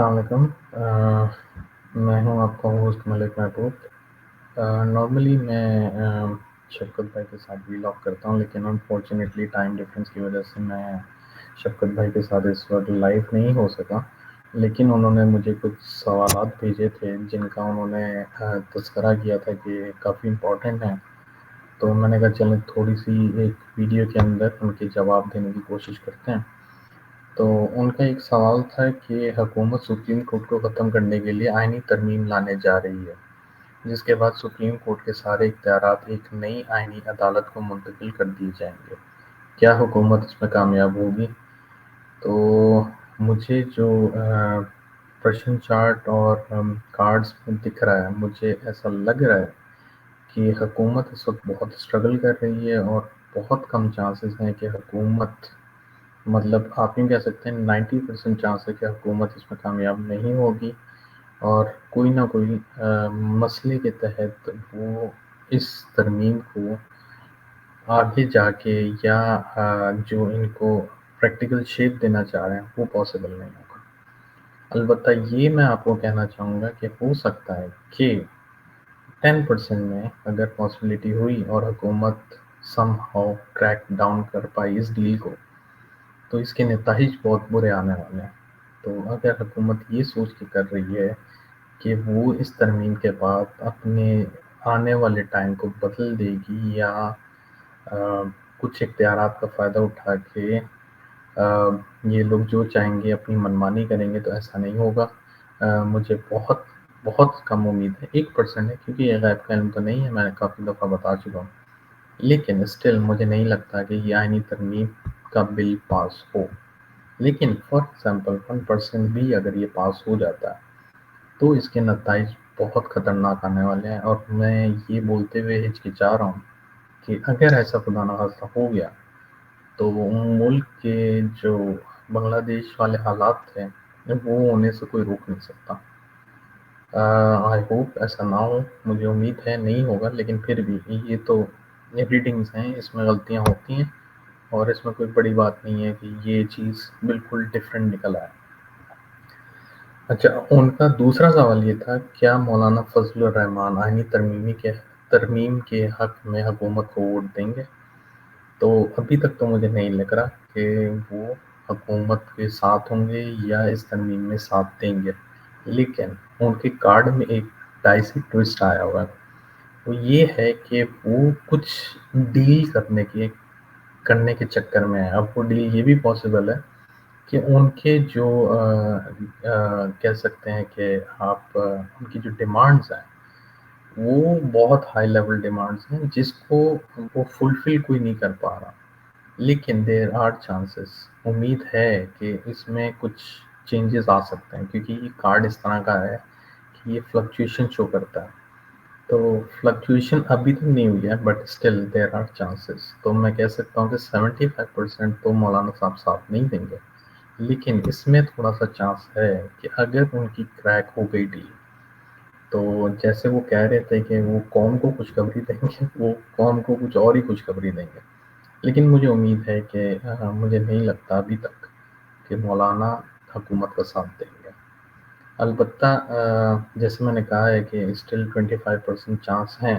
السلام علیکم۔ میں ہوں آپ کا ہوسٹ ملک محبوب۔ نارملی میں شفقت بھائی کے ساتھ ولاگ کرتا ہوں، لیکن انفارچونیٹلی ٹائم ڈفرینس کی وجہ سے میں شفقت بھائی کے ساتھ اس وقت لائیو نہیں ہو سکا، لیکن انہوں نے مجھے کچھ سوالات بھیجے تھے جن کا انہوں نے تذکرہ کیا تھا کہ کافی امپورٹنٹ ہیں، تو میں نے کہا چلیں تھوڑی سی ایک ویڈیو کے اندر ان کے جواب دینے کی کوشش کرتے ہیں۔ تو ان کا ایک سوال تھا کہ حکومت سپریم کورٹ کو ختم کرنے کے لیے آئینی ترمیم لانے جا رہی ہے، جس کے بعد سپریم کورٹ کے سارے اختیارات ایک نئی آئینی عدالت کو منتقل کر دیے جائیں گے۔ کیا حکومت اس میں کامیاب ہوگی؟ تو مجھے جو پرشن چارٹ اور کارڈز میں دکھ رہا ہے، مجھے ایسا لگ رہا ہے کہ حکومت اس وقت بہت اسٹرگل کر رہی ہے، اور بہت کم چانسز ہیں کہ حکومت، مطلب آپ یہ کہہ سکتے ہیں 90% چانس ہے کہ حکومت اس میں کامیاب نہیں ہوگی، اور کوئی نہ کوئی مسئلے کے تحت وہ اس ترمیم کو آگے جا کے یا جو ان کو پریکٹیکل شیپ دینا چاہ رہے ہیں وہ پاسبل نہیں ہوگا۔ البتہ یہ میں آپ کو کہنا چاہوں گا کہ ہو سکتا ہے کہ 10% میں اگر پاسبلٹی ہوئی اور حکومت سم ہاؤ کریک ڈاؤن کر پائی اس ڈیل کو، تو اس کے نتائج بہت برے آنے والے ہیں۔ تو اگر حکومت یہ سوچ کے کر رہی ہے کہ وہ اس ترمیم کے بعد اپنے آنے والے ٹائم کو بدل دے گی یا کچھ اختیارات کا فائدہ اٹھا کے یہ لوگ جو چاہیں گے اپنی منمانی کریں گے، تو ایسا نہیں ہوگا۔ مجھے بہت بہت کم امید ہے، 1% ہے، کیونکہ یہ غیب کا علم تو نہیں ہے، میں نے کافی دفعہ بتا چکا ہوں، لیکن اسٹل مجھے نہیں لگتا کہ یہ آئینی ترمیم کا بل پاس ہو۔ لیکن فار ایگزامپل 1% بھی اگر یہ پاس ہو جاتا ہے تو اس کے نتائج بہت خطرناک آنے والے ہیں، اور میں یہ بولتے ہوئے ہچکچا رہا ہوں کہ اگر ایسا خدا نخواستہ ہو گیا تو ملک کے جو بنگلہ دیش والے حالات تھے وہ ہونے سے کوئی روک نہیں سکتا۔ آئی ہوپ ایسا نہ ہو، مجھے امید ہے نہیں ہوگا، لیکن پھر بھی یہ تو ریڈنگز ہیں، اس میں غلطیاں ہوتی ہیں، اور اس میں کوئی بڑی بات نہیں ہے کہ یہ چیز بالکل ڈیفرنٹ نکل آئے۔ اچھا، ان کا دوسرا سوال یہ تھا، کیا مولانا فضل الرحمان آئینی ترمیم کے حق میں حکومت کو ووٹ دیں گے؟ تو ابھی تک تو مجھے نہیں لگ رہا کہ وہ حکومت کے ساتھ ہوں گے یا اس ترمیم میں ساتھ دیں گے، لیکن ان کے کارڈ میں ایک ڈائسی ٹوسٹ آیا ہوا ہے، وہ یہ ہے کہ وہ کچھ ڈیل کرنے کے چکر میں ہے۔ اب وہ ڈیل یہ بھی پاسبل ہے کہ ان کے جو کہہ سکتے ہیں کہ آپ ان کی جو ڈیمانڈز ہیں وہ بہت ہائی لیول ڈیمانڈز ہیں، جس کو وہ فلفل کوئی نہیں کر پا رہا، لیکن دیر آر چانسز، امید ہے کہ اس میں کچھ چینجز آ سکتے ہیں، کیونکہ یہ کارڈ اس طرح کا ہے کہ یہ فلکچویشن شو کرتا ہے۔ تو فلکچویشن ابھی تک نہیں ہوئی ہے، but still there are chances. تو میں کہہ سکتا ہوں کہ 75% تو مولانا صاحب ساتھ نہیں دیں گے، لیکن اس میں تھوڑا سا چانس ہے کہ اگر ان کی کریک ہو گئی ڈیل، تو جیسے وہ کہہ رہے تھے کہ وہ قوم کو خوشخبری دیں گے، وہ قوم کو کچھ اور ہی خوشخبری دیں گے، لیکن مجھے امید ہے کہ مجھے نہیں لگتا ابھی تک کہ مولانا حکومت کا ساتھ دیں گے۔ البتہ جیسے میں نے کہا ہے کہ اسٹل 25% چانس ہیں،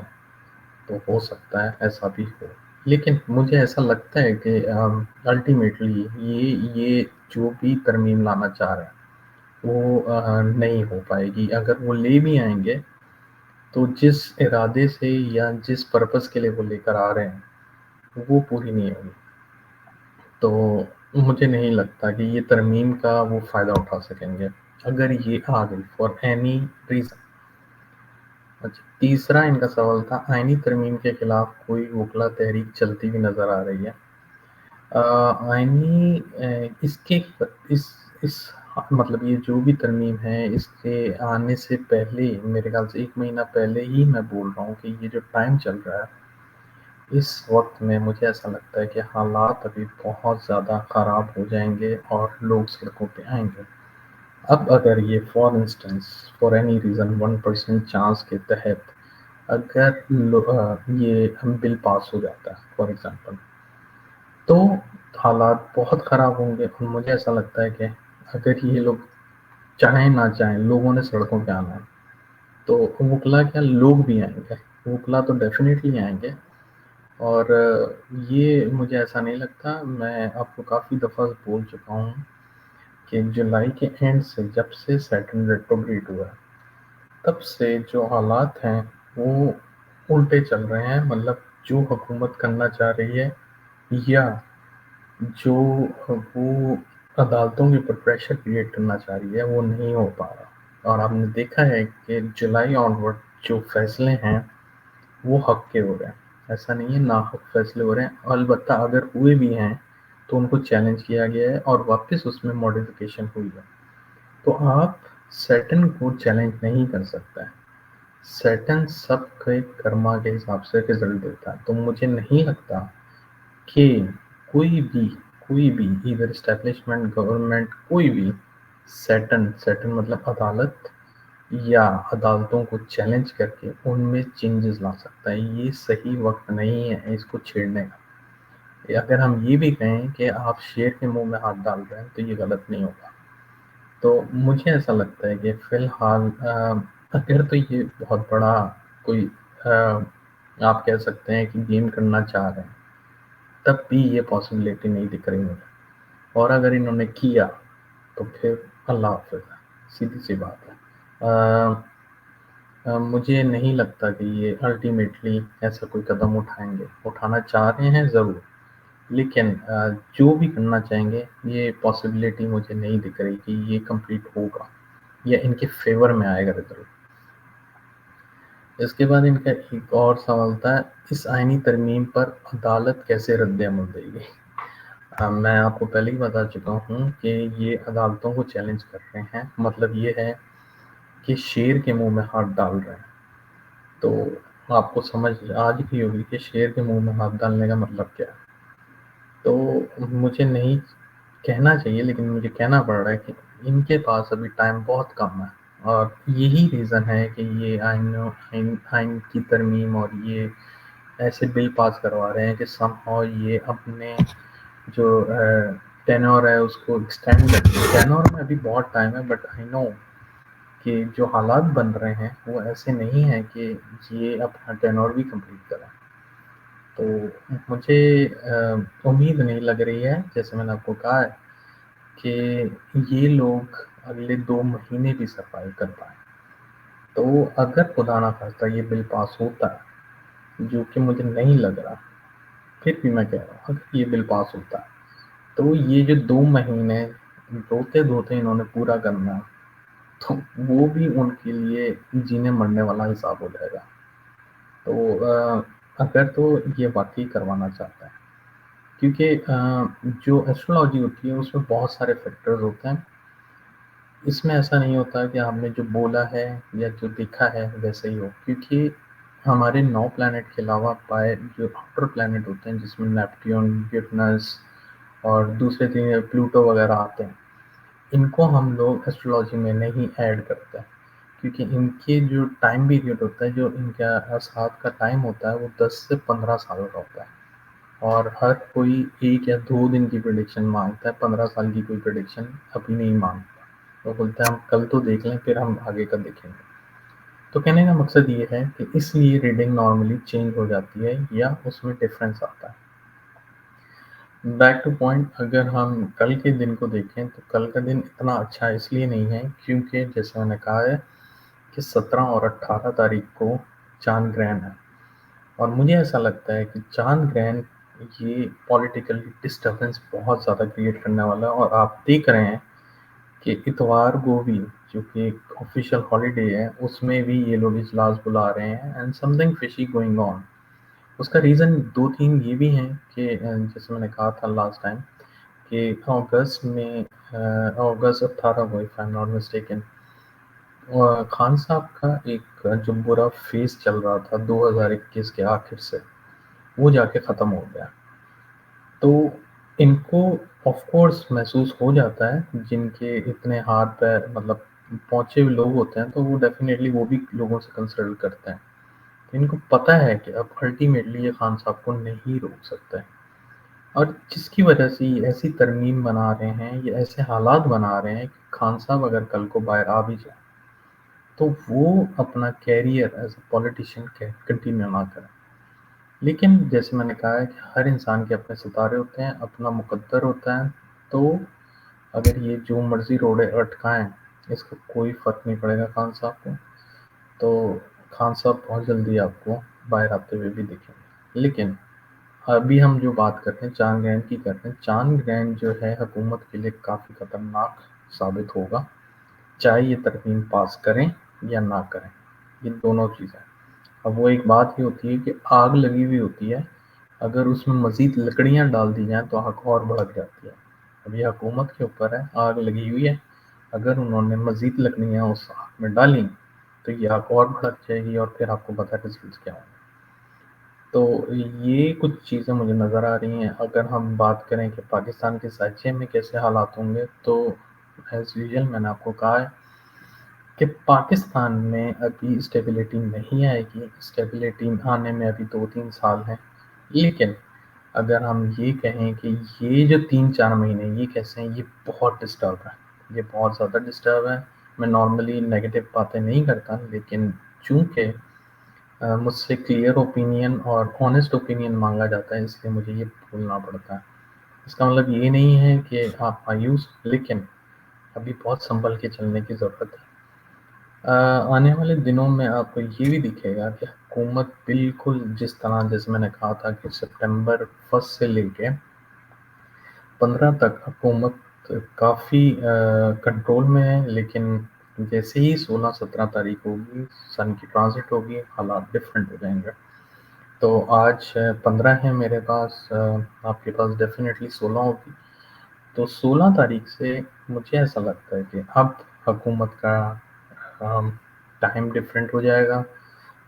تو ہو سکتا ہے ایسا بھی ہو، لیکن مجھے ایسا لگتا ہے کہ الٹیمیٹلی یہ جو بھی ترمیم لانا چاہ رہے ہیں وہ نہیں ہو پائے گی۔ اگر وہ لے بھی آئیں گے تو جس ارادے سے یا جس پرپس کے لیے وہ لے کر آ رہے ہیں وہ پوری نہیں ہوگی۔ تو مجھے نہیں لگتا کہ یہ ترمیم کا وہ فائدہ اٹھا سکیں گے اگر یہ آ گئی فار اینی ریزن۔ اچھا، تیسرا ان کا سوال تھا، آئینی ترمیم کے خلاف کوئی وکلا تحریک چلتی ہوئی نظر آ رہی ہے؟ آئینی اس مطلب یہ جو بھی ترمیم ہے، اس کے آنے سے پہلے میرے خیال سے 1 مہینہ پہلے ہی میں بول رہا ہوں کہ یہ جو ٹائم چل رہا ہے اس وقت میں مجھے ایسا لگتا ہے کہ حالات ابھی بہت زیادہ خراب ہو جائیں گے اور لوگ سڑکوں پہ آئیں گے۔ اب اگر یہ for instance for any reason 1% chance کے تحت اگر یہ بل پاس ہو جاتا ہے فار ایگزامپل، تو حالات بہت خراب ہوں گے، اور مجھے ایسا لگتا ہے کہ اگر یہ لوگ چاہیں نہ چاہیں لوگوں نے سڑکوں پہ آنا ہے، تو وکلا کیا لوگ بھی آئیں گے، وکلا تو ڈیفینیٹلی آئیں گے۔ اور یہ مجھے ایسا نہیں لگتا، میں آپ کو کافی دفعہ بول چکا ہوں کہ جولائی کے اینڈ سے جب سے سیٹرن ریٹروگریڈ ہوا ہے تب سے جو حالات ہیں وہ الٹے چل رہے ہیں، مطلب جو حکومت کرنا چاہ رہی ہے یا جو وہ عدالتوں کے اوپر پریشر کریٹ کرنا چاہ رہی ہے وہ نہیں ہو پا رہا۔ اور آپ نے دیکھا ہے کہ جولائی آنورڈ جو فیصلے ہیں وہ حق کے ہو رہے ہیں، ایسا نہیں ہے ناحق فیصلے ہو رہے ہیں، البتہ اگر ہوئے بھی ہیں تو ان کو چیلنج کیا گیا ہے اور واپس اس میں ماڈیفیکیشن ہوئی ہے۔ تو آپ سیٹن کو چیلنج نہیں کر سکتا ہے، سیٹن سب کے کرما کے حساب سے رزلٹ دیتا ہے۔ تو مجھے نہیں لگتا کہ کوئی بھی ادھر اسٹیبلشمنٹ گورنمنٹ کوئی بھی سیٹن مطلب عدالت یا عدالتوں کو چیلنج کر کے ان میں چینجز لا سکتا ہے۔ یہ صحیح وقت نہیں ہے اس کو چھیڑنے کا۔ اگر ہم یہ بھی کہیں کہ آپ شیر کے منہ میں ہاتھ ڈال رہے ہیں تو یہ غلط نہیں ہوگا۔ تو مجھے ایسا لگتا ہے کہ فی الحال اگر تو یہ بہت بڑا کوئی آپ کہہ سکتے ہیں کہ گیم کرنا چاہ رہے ہیں تب بھی یہ پاسبلٹی نہیں دکھ رہی مجھے، اور اگر انہوں نے کیا تو پھر اللہ حافظ ہے، سیدھی سی بات ہے۔ مجھے نہیں لگتا کہ یہ الٹیمیٹلی ایسا کوئی قدم اٹھائیں گے، اٹھانا چاہ رہے ہیں ضرور، لیکن جو بھی کرنا چاہیں گے یہ پاسبلٹی مجھے نہیں دکھ رہی کہ یہ کمپلیٹ ہوگا یا ان کے فیور میں آئے گا رزلٹ۔ اس کے بعد ان کا ایک اور سوال تھا، اس آئینی ترمیم پر عدالت کیسے رد عمل دے گی؟ میں آپ کو پہلے ہی بتا چکا ہوں کہ یہ عدالتوں کو چیلنج کر رہے ہیں، مطلب یہ ہے کہ شیر کے منہ میں ہاتھ ڈال رہے ہیں۔ تو آپ کو سمجھ آج بھی ہوگی کہ شیر کے منہ میں ہاتھ ڈالنے کا مطلب کیا ہے۔ تو مجھے نہیں کہنا چاہیے لیکن مجھے کہنا پڑ رہا ہے کہ ان کے پاس ابھی ٹائم بہت کم ہے، اور یہی ریزن ہے کہ یہ آئین کی ترمیم اور یہ ایسے بل پاس کروا رہے ہیں کہ سم ہاؤ یہ اپنے جو ٹینور ہے اس کو ایکسٹینڈ کرتے ہیں۔ ٹینور میں ابھی بہت ٹائم ہے، بٹ آئی نو کہ جو حالات بن رہے ہیں وہ ایسے نہیں ہیں کہ یہ اپنا ٹینور بھی کمپلیٹ کریں۔ تو مجھے امید نہیں لگ رہی ہے، جیسے میں نے آپ کو کہا ہے، کہ یہ لوگ اگلے 2 مہینے بھی سروائیو کر پائیں۔ تو اگر خدا نہ خواستہ یہ بل پاس ہوتا ہے، جو کہ مجھے نہیں لگ رہا، پھر بھی میں کہہ رہا ہوں اگر یہ بل پاس ہوتا ہے تو یہ جو 2 مہینے روتے دھوتے انہوں نے پورا کرنا ہے تو وہ بھی ان کے لیے جینے مرنے والا حساب ہو جائے گا۔ تو اگر تو یہ واقعی کروانا چاہتا ہے، کیونکہ جو ایسٹرولوجی ہوتی ہے اس میں بہت سارے فیکٹرز ہوتے ہیں، اس میں ایسا نہیں ہوتا کہ ہم نے جو بولا ہے یا جو دیکھا ہے ویسے ہی ہو، کیونکہ ہمارے 9 پلانٹ کے علاوہ جو آؤٹر پلانٹ ہوتے ہیں جس میں نیپٹیون، یورینس اور دوسرے پلوٹو وغیرہ آتے ہیں، ان کو ہم لوگ ایسٹرولوجی میں نہیں ایڈ کرتے، کیونکہ ان کے جو ٹائم پیریڈ ہوتا ہے، جو ان کا ساتھ کا ٹائم ہوتا ہے وہ 10 سے 15 سال کا ہوتا ہے، اور ہر کوئی 1 یا 2 دن کی پریڈکشن مانگتا ہے، 15 سال کی کوئی پریڈکشن ابھی نہیں مانگتا، وہ بولتا ہے ہم کل تو دیکھ لیں پھر ہم آگے کا دیکھیں گے۔ تو کہنے کا مقصد یہ ہے کہ اس لیے ریڈنگ نارملی چینج ہو جاتی ہے یا اس میں ڈفرینس آتا ہے۔ بیک ٹو پوائنٹ، اگر ہم کل کے دن کو دیکھیں تو کل کا دن اتنا اچھا اس لیے نہیں ہے کیونکہ جیسے میں نے کہا ہے کہ 17 اور 18 تاریخ کو چاند گرہن ہے، اور مجھے ایسا لگتا ہے کہ چاند گرہن یہ پولیٹیکل ڈسٹربنس بہت زیادہ کریٹ کرنے والا ہے، اور آپ دیکھ رہے ہیں کہ اتوار کو بھی جو کہ ایک آفیشیل ہالیڈے ہے اس میں بھی یہ لوگ اجلاس بلا رہے ہیں، and something fishy going on. اس کا ریزن 2-3 یہ بھی ہیں کہ جیسے میں نے کہا تھا لاسٹ ٹائم کہ اگست 18 کو if I'm not mistaken Khan صاحب کا ایک جو برا فیس چل رہا تھا 2021 کے آخر سے وہ جا کے ختم ہو گیا۔ تو ان کو آف کورس محسوس ہو جاتا ہے، جن کے اتنے ہاتھ پہ مطلب پہنچے ہوئے لوگ ہوتے ہیں تو وہ ڈیفینیٹلی وہ بھی لوگوں سے کنسلٹ کرتے ہیں، ان کو پتہ ہے کہ اب الٹیمیٹلی یہ خان صاحب کو نہیں روک سکتے، اور جس کی وجہ سے یہ ایسی ترمیم بنا رہے ہیں، یہ ایسے حالات بنا رہے ہیں کہ خان صاحب اگر کل کو باہر آ بھی جائیں تو وہ اپنا career as a politician continue نہ کریں۔ لیکن جیسے میں نے کہا ہے کہ ہر انسان کے اپنے ستارے ہوتے ہیں، اپنا مقدر ہوتا ہے، تو اگر یہ جو مرضی روڑے اٹکائیں اس کا کوئی فرق نہیں پڑے گا خان صاحب کو۔ تو خان صاحب بہت جلدی آپ کو باہر آتے ہوئے بھی دکھیں گے۔ لیکن ابھی ہم جو بات کرتے ہیں چاند گرہن کی کرتے ہیں، چاند گرہن جو ہے حکومت کے لیے کافی خطرناک ثابت ہوگا، چاہے یہ ترمیم پاس کریں یا نہ کریں، یہ دونوں چیزیں۔ اب وہ ایک بات ہی ہوتی ہے کہ آگ لگی ہوئی ہوتی ہے، اگر اس میں مزید لکڑیاں ڈال دی جائیں تو آگ اور بھڑک جاتی ہے۔ اب یہ حکومت کے اوپر ہے، آگ لگی ہوئی ہے، اگر انہوں نے مزید لکڑیاں اس آگ میں ڈالیں تو یہ آگ اور بھڑک جائے گی، اور پھر آپ کو پتہ رزلٹس کیا ہوں گے۔ تو یہ کچھ چیزیں مجھے نظر آ رہی ہیں۔ اگر ہم بات کریں کہ پاکستان کے سانچے میں کیسے حالات ہوں گے، تو ایز یوزل میں نے آپ کو کہا ہے کہ پاکستان میں ابھی اسٹیبلٹی نہیں آئے گی، اسٹیبلٹی آنے میں ابھی 2-3 سال ہیں۔ لیکن اگر ہم یہ کہیں کہ یہ جو 3-4 مہینے یہ کیسے ہیں، یہ بہت ڈسٹرب ہے، یہ بہت زیادہ ڈسٹرب ہے۔ میں نارملی نیگیٹو باتیں نہیں کرتا، لیکن چونکہ مجھ سے کلیئر اوپینین اور آنیسٹ اوپینین مانگا جاتا ہے، اس لیے مجھے یہ بولنا پڑتا ہے۔ اس کا مطلب یہ نہیں ہے کہ آپ مایوس، لیکن ابھی بہت سنبھل کے چلنے کی ضرورت ہے۔ آنے والے دنوں میں آپ کو یہ بھی دکھے گا کہ حکومت بالکل جس طرح، جیسے میں نے کہا تھا کہ سپٹمبر 1 سے لے کے 15 تک حکومت کافی کنٹرول میں ہے، لیکن جیسے ہی 16-17 تاریخ ہوگی، سن کی ٹرانزٹ ہوگی، حالات ڈفرینٹ ہو جائیں گے۔ تو آج 15 ہے میرے پاس، آپ کے پاس ڈیفینیٹلی 16 ہوگی۔ تو 16 تاریخ سے مجھے ایسا لگتا ہے کہ اب حکومت کا ٹائم ڈفرینٹ ہو جائے گا۔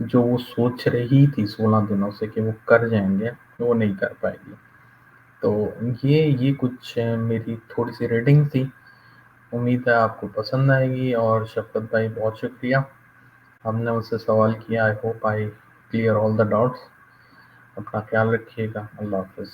جو وہ سوچ رہی تھی 16 دنوں سے کہ وہ کر جائیں گے، وہ نہیں کر پائے گی۔ تو یہ کچھ میری تھوڑی سی ریڈنگ تھی، امید ہے آپ کو پسند آئے گی۔ اور شفقت بھائی بہت شکریہ، ہم نے مجھ سے سوال کیا۔ I hope I clear all the doubts. اپنا خیال رکھیے گا، اللہ حافظ۔